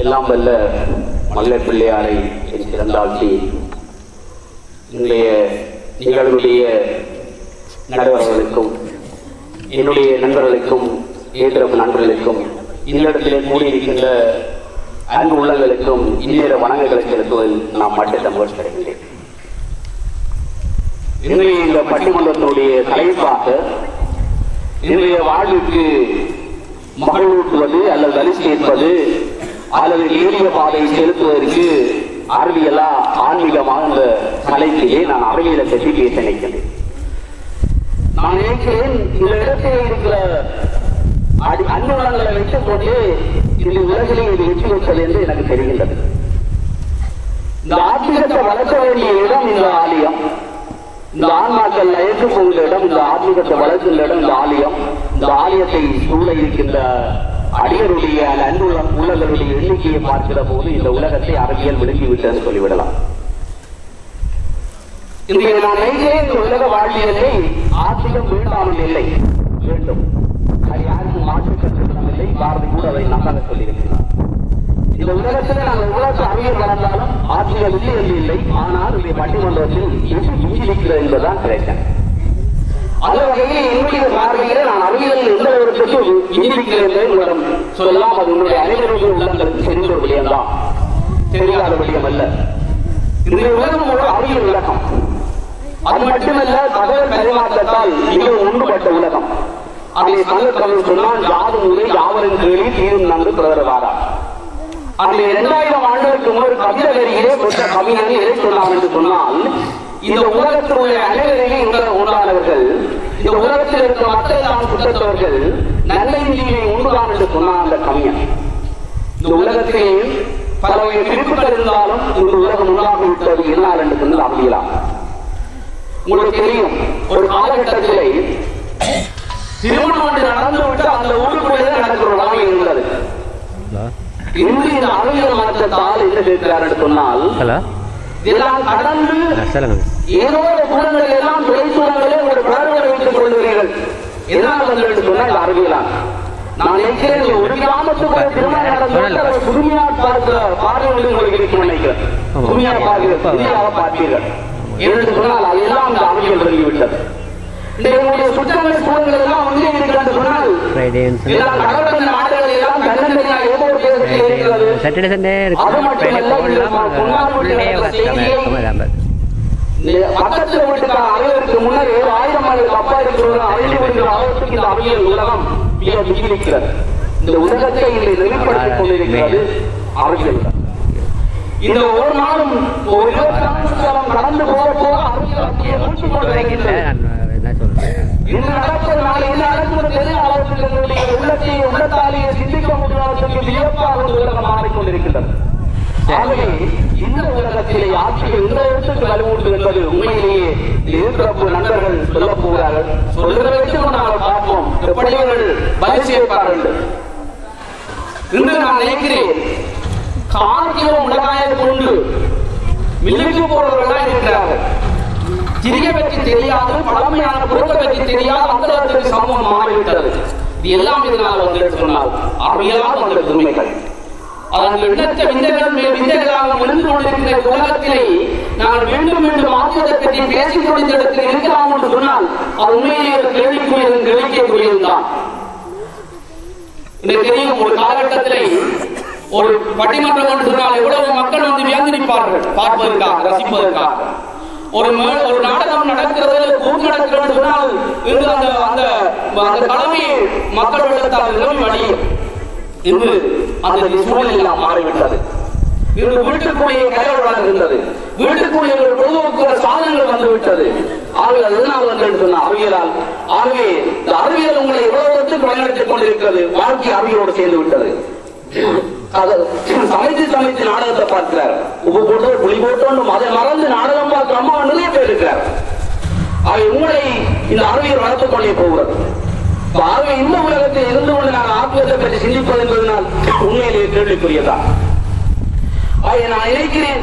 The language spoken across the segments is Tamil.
எல்லாம் வல்ல மல்லை பிள்ளையாரை என் சிறந்தாழ்த்தி இன்றைய நிகழ்வுடைய நடுவர்களுக்கும் என்னுடைய நண்பர்களுக்கும் ஏதரப்பு நண்பர்களுக்கும் இன்னிடத்திலே கூடியிருக்கின்ற அன்பு உள்ளங்களுக்கும் இன்னேற வணங்குகளை செலுத்துவதில் நாம் மட்டும் முயற்சிக்கிறேன். இன்றைய இந்த பட்டிமன்றத்தினுடைய தலைப்பாக இன்றைய வாழ்வுக்கு மகிழ்வூட்டுவது அல்லது வலி சேர்ப்பது அல்லது நேரிய பாதையை செலுத்துவதற்கு அறிவியலா ஆன்மீகமாக இந்த தலைப்பிலே நான் அறிவியலை பற்றி பேச நினைக்கிறேன். நான் நினைக்கிறேன் இந்த இடத்தில் இருக்கிற அன்புணங்களை வைத்துக் கொண்டு இந்த உலகிலே இது வெற்றி பெற்றது என்று எனக்கு தெரிகின்றது. இந்த ஆத்மீகத்தை வளர்க்க வேண்டிய இடம் இந்த ஆலயம், இந்த ஆன்மாக்கள் லயத்து போகிற இடம், இந்த ஆத்மீகத்தை வளர்க்கின்ற இடம் இந்த ஆலயம். இந்த ஆலயத்தை சூழ இருக்கின்ற அடியருடைய அன்பு உள்ளங்களுடைய எண்ணிக்கையை பார்க்கிற போது இந்த உலகத்தை அறிவியல் விளங்கிவிட்டது சொல்லிவிடலாம். இன்றைய நான் நினைக்கிறேன் இந்த உலக வாழ்வியலை ஆத்மீகம் வேண்டாமல் இல்லை, வேண்டும். அது யாருக்கும் மாற்று கற்றுக்கணும் இல்லை. பாரதி கூட அதை நன்றாக சொல்லியிருக்கிறார். இந்த உலகத்தில் நாங்கள் எவ்வளவு அறிவியல் வளர்ந்தாலும் ஆத்மீகம் இல்லை என்று இல்லை. ஆனால் இந்த பட்டிமன்றத்தில் இருக்கிறது என்பதுதான் கிடைக்கும். அந்த வகையில் என்னுடைய பார்வையில நான் அறிவியல் எந்த ஒரு இருக்கிறேன் உங்களிடம் சொல்லலாம். அது உங்களுடைய அனைவருடைய உள்ளங்களுக்கு தெரிந்த ஒரு விடயம்தான், தெரியாத விடயம் அல்ல. இந்த உலகம் ஒரு அறிவியல் உலகம். அது மட்டுமல்ல, தகவல் பரிமாற்றத்தால் மிகவும் ஒன்றுபட்ட உலகம். அதிலே சங்கத்தமிழ் சொன்னால் யாரும் முறை யாவரின் கேள்வி தீரும் நன்று பிரதரவாரா. அதிலே 2000 ஆண்டுகளுக்கு முன்னர் கவிதை வரியிலே பெற்ற கவிஞர் எதை சொன்னார் என்று சொன்னால், இந்த உலகத்தினுடைய அனைவரையும் உண்டானவர்கள், இந்த உலகத்தில் இருக்கிற மக்கள் குற்றத்தவர்கள் நல்ல இந்தியை உண்டுதான் என்று சொன்னார் அந்த கவிஞர். இந்த உலகத்திலே பலவகை பிரிப்புகள் இருந்தாலும் இந்த உலகம் உண்டாகிவிட்டது என்னால் என்று சொன்னால் அறியலாம். உங்களுக்கு தெரியும், ஒரு காலகட்டத்திலே திருமணம் நடந்துவிட்டு அந்த ஊருக்குள்ளே நடக்கிற உலகம் இருந்தது. இன்று இந்த அறிவியல் மாற்றத்தால் என்ன செய்கிறார் என்று சொன்னால், இதெல்லாம் கடந்து ஏதோ சூழல்கள் எல்லாம் துறை சூழல்களே ஒரு பிளர்களை வைத்துக் கொள்கிறீர்கள். எதனால் வந்து என்று சொன்னால் இந்த அறிவியலால் நான் நினைக்கிறேன் ஒரு கிராமத்துக்குள்ள திருமணம் நடந்து புதுமையாக பார்க்கிற பார்வை உங்களுக்கு இருக்கும் நினைக்கிறேன். புதுமையாக பார்க்கிறீர்கள், பார்ப்பீர்கள் என்று சொன்னால் அதெல்லாம் இந்த அறிவியல் விளங்கிவிட்டது. என்னுடைய சுற்றங்கள் சூழல்கள் எல்லாம் ஒன்றே இருக்கிறது சொன்னால் கடற்கரை நாடுகள் எல்லாம் தன்னந்தனியாக ஏதோ ஒரு தேசத்தில் இருக்கிறது. அது மட்டுமல்ல, பக்கத்தில் வீட்டுக்கான அறிவியலுக்கு முன்னர் 1000 ஆண்டுகளுக்கு அப்பா இருக்கிற அவருக்கு இந்த அறிவியல் உலகம் மிக மிகிருக்கிறது. இந்த உலகத்தை இன்று நெறிப்படுத்திக் கொண்டிருக்கிறது அறிவியல். இந்த ஒரு நாளும் ஒரு 24 காலம் கடந்து போக போக அறிவியல் மூச்சு கொண்டிருக்கின்றது. இன்று நடப்பது நாளை என்ன நடக்கிறது பெரிய அளவுக்கு உள்ளத்தாலேயே சிந்திக்க முடியாததற்கு வியப்பாக ஒரு உலகம் மாறிக்கொண்டிருக்கின்றது. ஆகவே இந்த உலகத்திலே ஆட்சிகள் இந்த இடத்துக்கு வலுவூட்டு என்பது உண்மையிலேயே எதிர்ப்பு நண்பர்கள் சொல்ல போகிறார்கள். சொல்லுகிற வச்சு நாங்கள் பார்ப்போம் எப்படி பலி சேர்ப்பார்கள். இன்று நான் நினைக்கிறேன், கார்கிலோ மிளகாயை கொண்டு மில்லுக்கு போறவர்கள் இருக்கிறார்கள். சிறிய பற்றி தெரியாது, பழமையான பொருளை பற்றி தெரியாது, அந்த இடத்தில் சமூகம் மாறிவிட்டது. இது எல்லாம் இதனால் வந்து சொன்னால் அறியலால் வந்த உண்மைகள். அதனால் இனத்த விந்தைகளாக விழுந்து கொண்டிருக்கிற உலகத்திலே நாங்கள் மீண்டும் மீண்டும் ஆசிரியரை பற்றி பேசிக் கொண்ட இடத்தில் இருக்கலாம் என்று சொன்னால் அது உண்மையிலே கேள்விக்குரியதும் கேள்விக்கக்கூடியதுதான். இன்றைக்கு தெரியும், ஒரு காலகட்டத்திலே ஒரு பட்டிமன்றம் என்று சொன்னால் எவ்வளவு மக்கள் வந்து வியந்திருப்பார்கள் பார்ப்பதற்காக, ரசிப்பதற்காக. ஒரு நாடகம் நடக்கிறது, கூட்டு நடக்கிறது சொன்னால் இன்று அந்த கடமையை மக்களிடத்தால் நிறுவி வழியும். இன்று அந்த சூழல் எல்லாம் மாறிவிட்டது. இன்று வீட்டுக்குள்ளேயே கைகள் வளர்கின்றது, வீட்டுக்குள்ளே பொழுதுபோக்குற சாதனங்கள் வந்துவிட்டது. ஆகவே அதனால் வந்து சொன்ன அறிவியலால். ஆகவே இந்த அறிவியல் உங்களை எவ்வளவு வழிநடத்திக் கொண்டிருக்கிறது. வாழ்க்கை அறிவியலோடு சேர்ந்து விட்டது. சமைத்து நாடகத்தை பார்க்கிறார். உப்பு போட்டு புளி போட்டு அதை மறந்து நாடகம் பார்க்கிற அம்மா நிறைய பேர் இருக்கிறார். அவை உங்களை இந்த அறிவியல் வளர்த்துக் கொண்டே போகிறது. ஆகவே இந்த உலகத்தில் இருந்து கொண்டு நான் ஆத்மீகத்தை பற்றி சிந்திப்பது என்பதனால் உண்மையிலேயே கேள்விக்குரியதான். நான் நினைக்கிறேன்,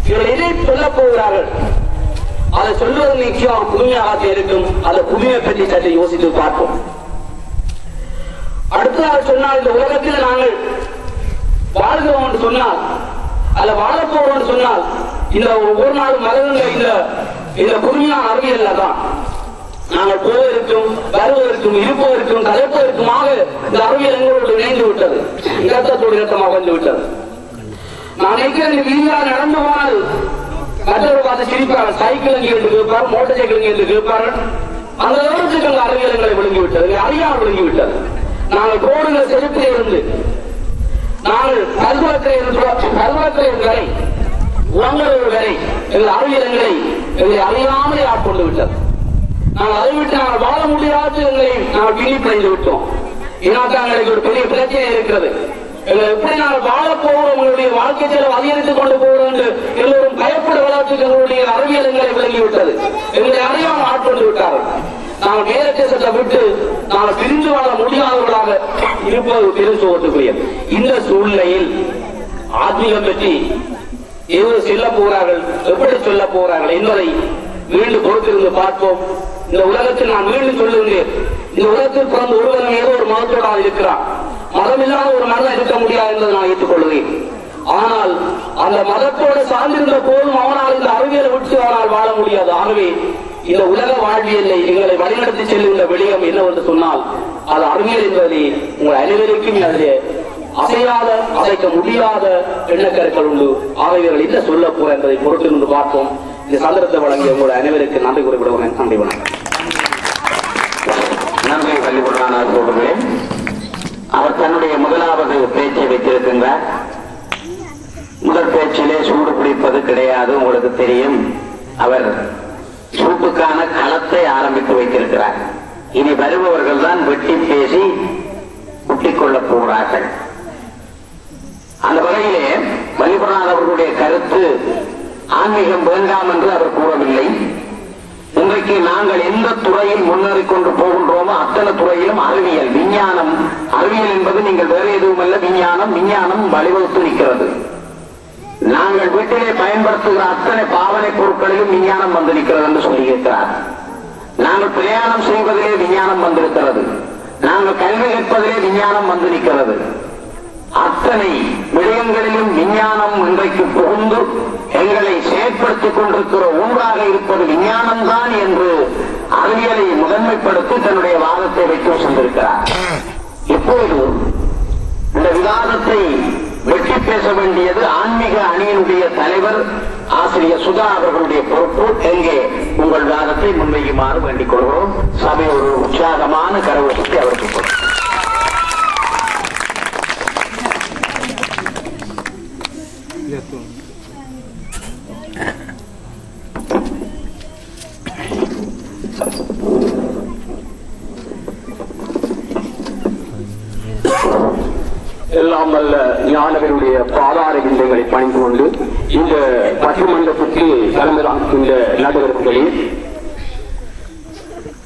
இவர்கள் எதை சொல்ல போகிறார்கள் அதை சொல்வது நிச்சயம் புதுமையாக இருக்கும். அந்த புதுமையை பற்றி சற்று யோசித்து பார்ப்போம். அடுத்ததாக சொன்னால், இந்த உலகத்தில் நாங்கள் வாழ்கிறோம் என்று சொன்னால் அல்ல வாழப்போறோம் என்று சொன்னால் இந்த ஒவ்வொரு நாளும் மலர்ந்த இந்த குறுமையான அறிவியல்ல தான் நாங்கள் போவதற்கும் வருவதற்கும் இருப்பதற்கும் கலைப்பதற்குமாக இந்த அறிவியல் எங்களோடு இணைந்து விட்டது. இரத்தத்தோடு இரத்தமாக வந்து விட்டது. நான் நினைக்கிறேன் வீதியாக நடந்து போனால் மற்றொரு பார்த்து சிரிப்பார்கள். சைக்கிள் எங்கே என்று கேட்பார், மோட்டார் சைக்கிள் எங்கே என்று கேட்பார்கள். அந்த அளவுக்கு அந்த அறிவியல் எங்களை விளங்கிவிட்டது, அறியாமல் விளங்கிவிட்டது. நாங்கள் கோடுகள் செருப்பிலே இருந்து நாங்கள் கல்வத்திலே வரை உங்களோடு வரை எங்கள் அறிவியல் எங்களை அறியாமலே ஆட்கொண்டு விட்டது. நாங்கள் அதை விட்டு நாங்கள் வாழ முடியாது எங்களை நாங்கள் பின்னிப்படைந்து விட்டோம். இனத்தாங்களுக்கு ஒரு பெரிய பிரச்சனை இருக்கிறது. எப்படி நாங்கள் வாழ போகிறோம், உங்களுடைய வாழ்க்கை செலவு அதிகரித்துக் கொண்டு போகிறோம் என்று எல்லோரும் பயப்பட வளர்த்து எங்களுடைய அறிவியல் எங்களை விளங்கிவிட்டது. எங்களை அறியாமல் ஆட்கொண்டு விட்டார்கள். நாங்கள் வேற தேசத்தை விட்டு நாங்கள் பிரிந்து வாழ முடியாதவர்களாக இருப்பது பெரும் சோகத்துக்குரியது. இந்த சூழ்நிலையில் ஆத்மீகம் பற்றி எவ்வளவு செல்ல போகிறார்கள், எப்படி சொல்ல போகிறார்கள் என்பதை மீண்டும் பொறுத்திருந்து பார்ப்போம். இந்த உலகத்தில் நான் மீண்டும் சொல்லுகிறேன், இந்த உலகத்தில் பிறந்த ஒருவரும் ஏதோ ஒரு மதத்தோடாக இருக்கிறான். மதம் இல்லாத ஒரு மதம் இருக்க முடியாது என்பதை நான் ஏற்றுக்கொள்கிறேன். ஆனால் அந்த மதத்தோடு சார்ந்திருந்த போதும் அவனால் இந்த அறிவியலை விட்டு அவனால் வாழ முடியாது. ஆகவே இந்த உலக வாழ்வியலை எங்களை வழிநடத்தி செல்லுகின்ற வெளியம் என்னவென்று சொன்னால் அது அறிவியல் என்பதை உங்கள் அனைவருக்கும் அதிலே அசையாத அசைக்க முடியாத எண்ணக்கருக்கள் உண்டு. ஆகவே என்ன சொல்ல போற என்பதை பொறுத்திருந்து பார்ப்போம். இந்த சந்தர்ப்பத்தை வழங்கிய உங்கள் அனைவருக்கு நன்றி குறிப்பிடுவேன். நன்றி, வணக்கம். நன்றி பள்ளிக்கூடானார் சொல்றேன். அவர் தன்னுடைய முதலாவது பேச்சை வைத்திருக்கின்றார். முதல் பேச்சிலே சூடு பிடிப்பது கிடையாது, உங்களுக்கு தெரியும். அவர் சூட்டுக்கான களத்தை ஆரம்பித்து வைத்திருக்கிறார். இனி வருபவர்கள் தான் வெட்டி பேசி குட்டிக் கொள்ளப் போகிறார்கள். அந்த வகையிலே வள்ளிபுரநாதர் அவர்களுடைய கருத்து ஆன்மீகம் வேண்டாம் என்று அவர் கூறவில்லை. இன்றைக்கு நாங்கள் எந்த துறையில் முன்னேறிக் கொண்டு போகின்றோமோ அத்தனை துறையிலும் அறிவியல், விஞ்ஞானம், அறிவியல் என்பது நீங்கள் வேறு எதுவும் அல்ல, விஞ்ஞானம் வழிவகுத்து நிற்கிறது. நாங்கள் வீட்டிலே பயன்படுத்துகிற அத்தனை பாவனை பொருட்களிலும் விஞ்ஞானம் வந்து நிற்கிறது என்று சொல்லியிருக்கிறார். நாங்கள் பிரயாணம் செய்வதிலே விஞ்ஞானம் வந்திருக்கிறது. நாங்கள் கல்வி கற்பதிலே விஞ்ஞானம் வந்து நிற்கிறது. அத்தனை விடயங்களிலும் விஞ்ஞானம் இன்றைக்கு புகுந்து எங்களை செயற்படுத்திக் கொண்டிருக்கிற ஒன்றாக இருப்பது விஞ்ஞானம் தான் என்று அறிவியலை முதன்மைப்படுத்தி தன்னுடைய வாதத்தை வைத்து சென்றிருக்கிறார். இப்போது இந்த விவாதத்தை வெற்றி பேச வேண்டியது ஆன்மீக அணியினுடைய தலைவர் ஆசிரியர் சுதா அவர்களுடைய பொறுப்பு. எங்கே உங்கள் வாதத்தை முன்வைக்குமாறு வேண்டிக் கொள்கிறோம். சபை ஒரு உற்சாகமான கரவசத்தை அவருக்கு கொடுக்கும். எல்லாம் வல்ல ஞானவருடைய பாதார விந்தங்களை பணிந்து கொண்டு இந்த பட்டிமன்றத்துக்கு தலைமை இந்த நடுவர்களில்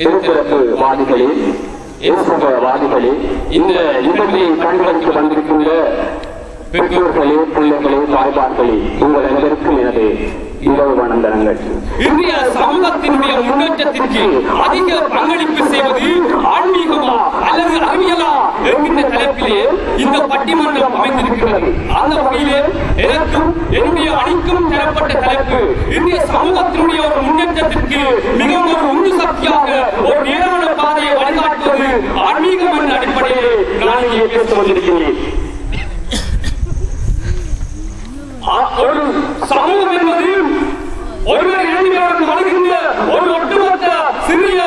எதிர்ப்பு வாதிகளில் வாதிகளே, இந்த நிகழ்ச்சியை கண்டுகளித்து வந்திருக்கின்ற பெற்றோர்களே, பிள்ளைகளே, தாய்பார்களே, உங்கள் அனைவருக்கும் எனது இரவு வணக்கங்கள். இந்திய சமூகத்தினுடைய முன்னேற்றத்திற்கு அதிக பங்களிப்பு செய்வது ஆன்மீகமா அல்லது அறிவியலா என்கின்ற தலைப்பிலே இந்த பட்டிமன்றம் அமைந்திருக்கிறது. அந்த வகையிலே எனக்கும் என்னுடைய அணிக்கும் தரப்பட்ட தலைப்பு இந்திய சமூகத்தினுடைய ஒரு முன்னேற்றத்திற்கு மிகவும் ஒரு உந்து சக்தியாக ஒரு நேரான பாதையை வழிகாட்டுவது ஆன்மீகம் என்ற அடிப்படையிலே நான் இங்கே பேச வந்திருக்கிறேன். ஒரு சமூகம் என்பது ஒருவர் இளைஞர்கள் வளர்கின்ற ஒரு ஒட்டுமொத்த சிறிய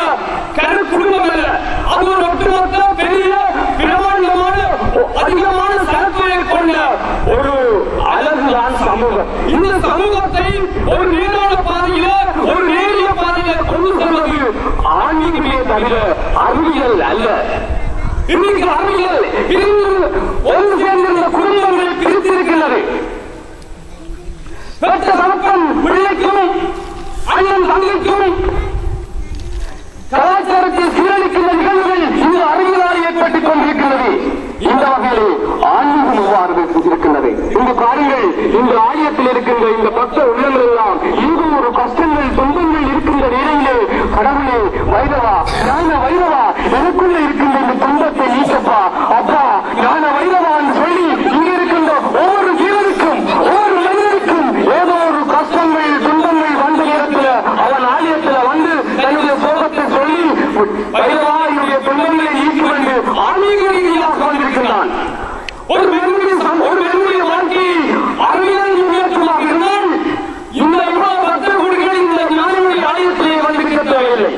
கரு குடும்பம் அல்ல. அது ஒரு ஒட்டுமொத்த பெரிய பிரமாண்டமான அதிகமான சரக்குகளை கொண்ட ஒரு அழகுதான் சமூகம். இந்த சமூகத்தை ஒரு நேரான பாதையில ஒரு நேரிய பாதையில கொண்டு செல்வது ஆன்மீகமே தவிர அறிவியல் அல்ல. இன்னைக்கு அறிவியல் ஒரு சேர்ந்த குடும்பங்களை பிரித்திருக்கிறது. பெற்ற தகப்பன் பிள்ளைக்கும் அண்ணன் தங்கைக்கும் கலாச்சாரத்தில் சீரழிக்கின்ற நிகழ்வுகள் இந்த அறிவியலால் ஏற்பட்டுக் கொண்டிருக்கிறது. இந்த வகையில் ஆன்மீகம் எவ்வாறு இருக்கின்றது இந்த பாருங்கள். இந்த ஆலயத்தில் இருக்கின்ற இந்த பக்த உள்ளங்கள் எல்லாம் இங்கு ஒரு கஷ்டங்கள் துன்பங்கள் இருக்கின்ற நிலையிலே கடவுளே வைரவா, ஞான வைரவா, எனக்குள்ள இருக்கின்ற இந்த துன்பத்தை நீக்கப்பா, அப்பா ஞான வைரவா என்று சொல்லி இங்க இருக்கின்ற பைரவாருடைய துன்பங்களை நீக்கி வந்து ஆன்மீக ரீதியாக வந்திருக்கிறான். ஒரு பெண்ணுடைய வாழ்க்கையை அறிவியல் முன்னேற்றமாக இருந்தால் இந்த இவ்வளவு பக்த குடிகள் இந்த ஞானியுடைய ஆலயத்திலே வந்திருக்க தேவையில்லை.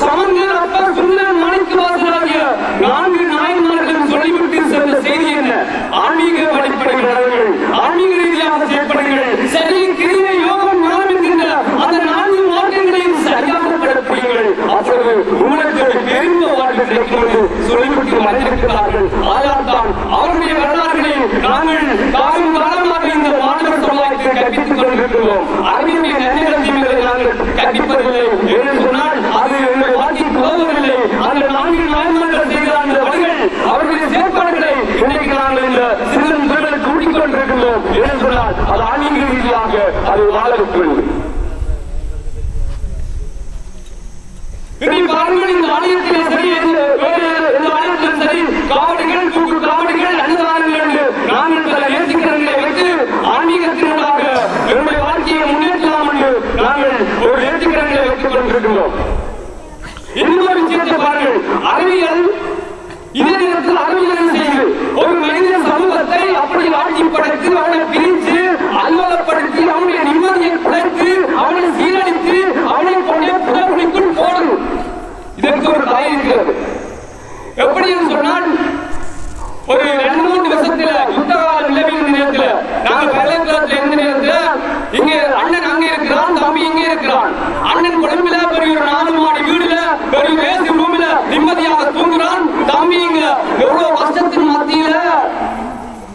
சமந்தர் அப்பர் சுந்தரன் மாணிக்கவாசகராகிய 4 நாயன்மார்கள் சொல்லிவிட்டு சென்ற செய்தி என்ன? ஆன்மீக வழிபடுகிறவர்கள், ஆன்மீக ரீதியாக செயல்படுங்கள், சரி கிரியை யோகம் ஞானம் என்கின்ற அந்த 4 மார்க்கங்களையும் சரியாக படுத்துங்கள். அப்பொழுது உங்களுக்கு பெருந்த வாழ்க்கை கிடைக்கும் என்று சொல்லிவிட்டு மறைந்திருக்கிறார்கள். ஆனால் தான் அவருடைய வரலாறுகளை நாங்கள் காலம் காலமாக இந்த மாணவர் சமுதாயத்தை கற்பித்துக் கொண்டிருக்கிறோம். அறிவியல் நன்மைகளை நாங்கள் கற்பிப்பதில்லை என்று சொன்னால் அது எங்கள் வாழ்க்கைக்கு உதவவில்லை. அந்த 4 நாயன்மார்கள் செய்த அந்த வழிகள் அவர்களுடைய செயற்பாடுகளை இன்றைக்கு நாங்கள் இந்த சிறுவன் வீரர்களுக்கு ஊட்டிக் கொண்டிருக்கின்றோம் என்று சொன்னால் அது ஆன்மீக ரீதியாக அது வாழ வேண்டும். பாருங்கள், இந்த ஆலயத்திலே சரி, வேறு எந்த ஆலயத்திலும் சரி, காவடிகள், கூட்டு காவடிகள், அன்னதானங்கள் என்று நாங்கள் பல நேர்த்திக்கரங்களை வைத்து ஆன்மீகத்தினூடாக என்னுடைய வாழ்க்கையை முன்னேற்றலாம் என்று நாங்கள் ஒரு நேர்த்திக்கரங்களை வைத்துக் கொண்டிருக்கின்றோம். இன்னொரு விஷயத்தை பாருங்கள், அறிவியல் இதே நேரத்தில் அறிவியல் என்ன செய்யுது? ஒரு மனித சமூகத்தை அப்படி ஆட்சி படைத்து அவனை பிரித்து அலுவலப்படுத்தி அவனுடைய நிம்மதியை குறைத்து அவனை சீரழித்து அவனை கொண்டே புதர்களுக்குள் போடும். இதற்கு ஒரு தாய் இருக்கிறது. எப்படி என்று சொன்னால், ஒரு 2-3 வருஷத்துல யுத்தகால நிலவின் நேரத்தில் நாங்கள் பல்கலைக்கழகத்தில் இருந்த நேரத்தில் இங்கே அண்ணன் அங்கே இருக்கிறான், தம்பி இங்கே இருக்கிறான். அண்ணன் குழம்பில பெரிய ஒரு 4 மாடி வீடுல பெரிய வேசி ரூமில நிம்மதியாக தூங்குறான். தம்பி இங்க எவ்வளவு கஷ்டத்தின் மத்தியில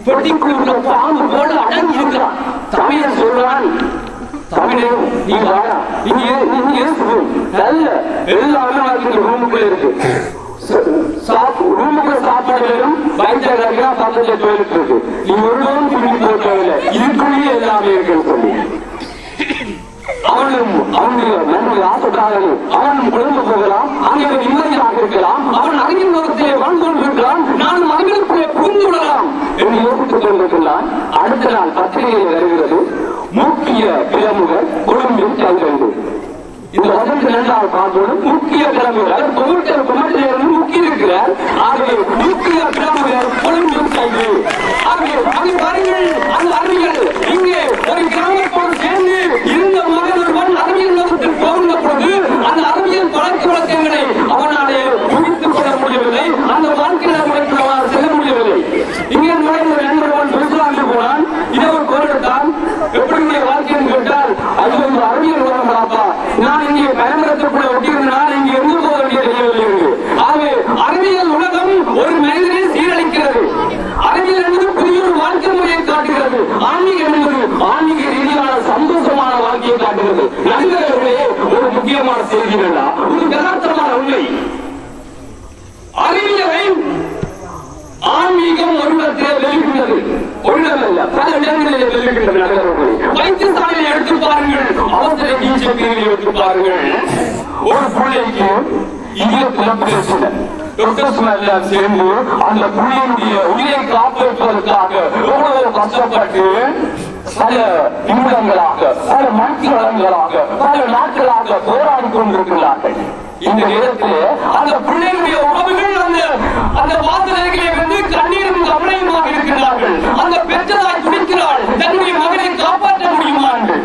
பெட்டிக்குள்ள பாம்பு போல அடங்கி இருக்கிறான். தம்பியன் சொல்றான், தமிழே நீ வாடா, இங்கே நல்ல எல்லாமே ரூமுக்குள்ள இருக்கு. ரூமுக்குள்ள சாப்பாடுகளும் வைத்தியர்களா பக்கத்துல போயிட்டு இருக்கு. நீ ஒருவரும் திரும்பி போட்டதில்லை, இதுக்குள்ளேயே எல்லாமே இருக்குன்னு சொல்லி அவனும் அவனுடைய நன்மை ஆசைக்காரனும் அவனும் குழம்பு போகலாம், அங்கே நிம்மதியாக இருக்கலாம், அவன் அறிவின் நோக்கத்திலே வாழ்ந்து கொண்டிருக்கலாம், நான் அறிவிற்குள்ளே புரிந்து விடலாம் என்று யோசித்துக் கொண்டிருக்கிறான். அடுத்த நாள் பத்திரிகையில் வருகிறது, முக்கிய பிரமுகர் கொழும்பில் தங்கண்டு. இந்த வசந்த 2வது பார்ப்போம். முக்கிய பிரமுகர் குமட்டிலிருந்து முக்கிய இருக்கிறார். ஆகவே முக்கிய பிரமுகர் கொழும்பில் கைது. ஆகவே அதை பாருங்கள், அந்த அறிவியல் இங்கே ஒரு கிராமத்தோடு சேர்ந்து இருந்த மகன் ஒருவன் அறிவியல் நோக்கத்தில் போகின்ற பொழுது அந்த அறிவியல் பழக்க வழக்கங்களை அவனாலே முடித்துக் கொள்ள முடியவில்லை. அந்த வாழ்க்கையை முறைக்கு செல்ல முடியவில்லை. இங்கே நுழைந்த நண்பர் பெருசாண்டு போனான். இதை ஒரு கோரிட்டான், எப்படி வாழ்க்கைன்னு கேட்டால் அது ஒரு அறிவியல் உலகமாப்பா, நான் இங்கே பயன்படுத்தக்கூடிய ஒட்டியிருந்தால் இங்கே எங்கு போக வேண்டிய தெரியவில்லை என்று. ஆகவே அறிவியல் உலகம் ஒரு மனிதனை சீரழிக்கிறது. அறிவியல் என்பது புதிய ஒரு வாழ்க்கை முறையை காட்டுகிறது. ஆன்மீகம் என்பது ஆன்மீக ரீதியான சந்தோஷமான வாழ்க்கையை காட்டுகிறது. நண்பர்களே, ஒரு முக்கியமான செய்தி வேண்டாம், ஒரு யதார்த்தமான உண்மை. அறிவியலை ஆன்மீகம் ஒரு இடத்திலே வெளியிடுகிறது. ஒரு இடம் அல்ல, பல இடங்களிலே வெளியிடுகின்றது. நண்பர்களே, வைத்தியசாலையை எடுத்து பாருங்கள், அவசர சிகிச்சை பிரிவை எடுத்து பாருங்கள். ஒரு பிள்ளைக்கு எல்லாம் சேர்ந்து அந்த பிள்ளையுடைய உயிரை காப்பதற்காக எவ்வளவு கஷ்டப்பட்டு பல நிமிடங்களாக, பல மணிக்களாக, பல நாட்களாக போராடி கொண்டிருக்கிறார்கள். இந்த நேரத்தில் அந்த பிள்ளையுடைய உறவுகள் அந்த வாசனைகளை வந்து கண்ணீரும் கவலையுமாக இருக்கிறார்கள். அந்த பெற்றதாய் துடிக்கிறாள், தன்னுடைய மகனை காப்பாற்ற முடியுமா என்று.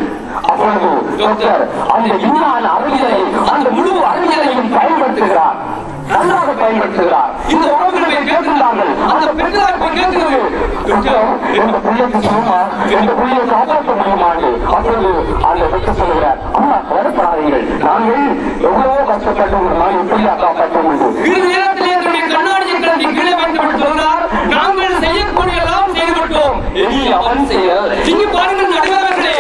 அப்பொழுது டாக்டர் அந்த விஞ்ஞான அறிவியலை, அந்த முழு அறிவியலையும் பயன்படுத்துகிறார், நன்றாக பயன்படுத்துகிறார். இந்த உறவுகளை கேட்கிறார்கள். அந்த பெற்றதாய் போய் கேட்கிறது, எந்த பிள்ளைக்கு சும்மா எந்த பிள்ளையை காப்பாற்ற முடியுமா என்று. அப்பொழுது அந்த டாக்டர் சொல்லுகிறார், அம்மா கவலைப்படாதீர்கள், நாங்கள் எவ்வளவோ கஷ்டப்பட்டோம், நான் எப்படியா காப்பாற்ற முடியும். இது நேரத்தில் என்னுடைய கண்ணாடியை கட்டி கீழே வைத்து சொன்னார், நாங்கள் செய்யக்கூடியதெல்லாம் செய்துவிட்டோம், இனி அவன் செய்ய. இங்கு பாருங்கள் நடுவர்களே,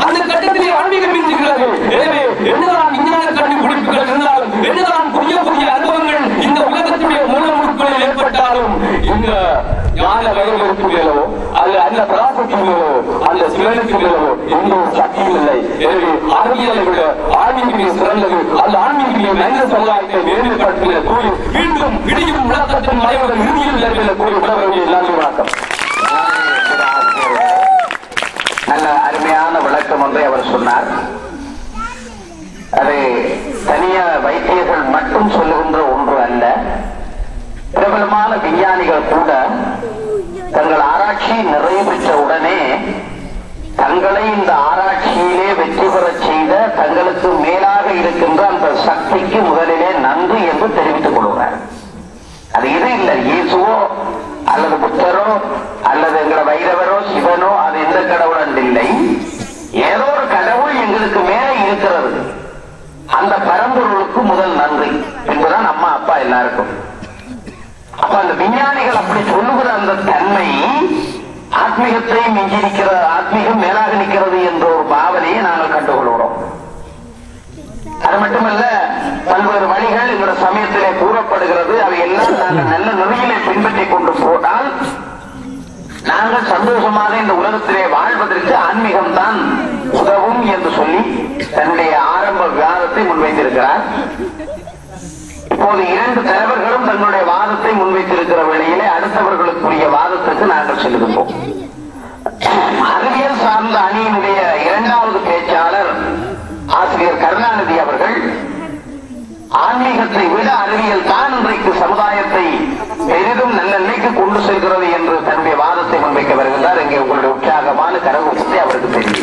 அந்த கட்டத்திலே ஆன்மீகம் மிஞ்சுகிறது. எனவே என்னதான் விஞ்ஞான கண்டுபிடிப்புகள் இருந்தாலும், என்னதான் புதிய புதிய அனுபவங்கள் இந்த உலகத்துடைய மூலமுழுக்களில் ஏற்பட்டாலும், இந்த ஞான வகைகளுக்குள்ளோ அது அந்த பிராசத்திலோ அந்த சிவனத்திலோ எந்த ஒரு சக்தியும் இல்லை. எனவே அறிவியலை விட ஆன்மீகம் சிறந்தது. அந்த ஆன்மீக மனித சமுதாயத்தை மேம்படுத்துகிற கோயில் மீண்டும் இடியும் உலகத்தின் மலையுடன் இறுதியில் இருக்கிற கோயில் உடவர்கள் எல்லாரும் வணக்கம். நல்ல விளக்கம் ஒன்றை அவர் சொன்னார். அது தனியார் வைத்தியர்கள் மட்டும் சொல்லுகின்ற ஒன்று அல்ல. பிரபலமான விஞ்ஞானிகள் கூட தங்கள் ஆராய்ச்சி நிறைவு பெற்ற உடனே தங்களை இந்த ஆராய்ச்சியிலே வெற்றி பெறச் செய்த தங்களுக்கு மேலாக இருக்கின்ற அந்த சக்திக்கு முதலிலே நன்றி என்று தெரிவித்துக் கொள்கிறார். அது இது இல்லை, இயேசுவோ அல்லது புத்தரோ அல்லது எங்களை வைரவரோ சிவனோ, அது எந்த கடவுள் இல்லை, ஏதோ ஒரு கடவுள் எங்களுக்கு மேலே இருக்கிறது, அந்த பரம்பொருளுக்கு முதல் நன்றி என்பதுதான் அம்மா அப்பா எல்லாருக்கும். அப்ப அந்த விஞ்ஞானிகள் அப்படி சொல்லுகிற அந்த தன்மை ஆத்மீகத்தை மிஞ்சிருக்கிற, ஆத்மீகம் மேலாக நிற்கிறது என்ற ஒரு பாவனையை நாங்கள் கண்டுகொள்கிறோம். அது மட்டுமல்ல, பல்வேறு வழிகள் எங்களுடைய சமயத்திலே கூறப்படுகிறது. அவை எல்லாம் நாங்கள் நல்ல நெறியிலே பின்பற்றிக் கொண்டு போனால் நாங்கள் சந்தோஷமாக இந்த உலகத்திலே வாழ்வதற்கு ஆன்மீகம் தான் உதவும் என்று சொல்லி தன்னுடைய ஆரம்ப விவாதத்தை முன்வைத்திருக்கிறார். இப்போது இரண்டு தலைவர்களும் தங்களுடைய வாதத்தை முன்வைத்திருக்கிற வேளையிலே அடுத்தவர்களுக்குரிய வாதத்திற்கு நாங்கள் செல்கின்றோம். அறிவியல் சார்ந்த அணியினுடைய இரண்டாவது பேச்சாளர் ஆசிரியர் கருணாநிதி அவர்கள் ஆன்மீகத்தை விட அறிவியல் தான் இன்றைக்கு சமுதாயத்தை பெரிதும் நல்ல நிலைக்கு கொண்டு செல்கிறது என்று தன்னுடைய வாதத்தை முன்வைக்க வருகின்றார். இங்கே உங்களுடைய உற்சாகமான கரகூட்டத்தை அவருக்கு தெரியும்.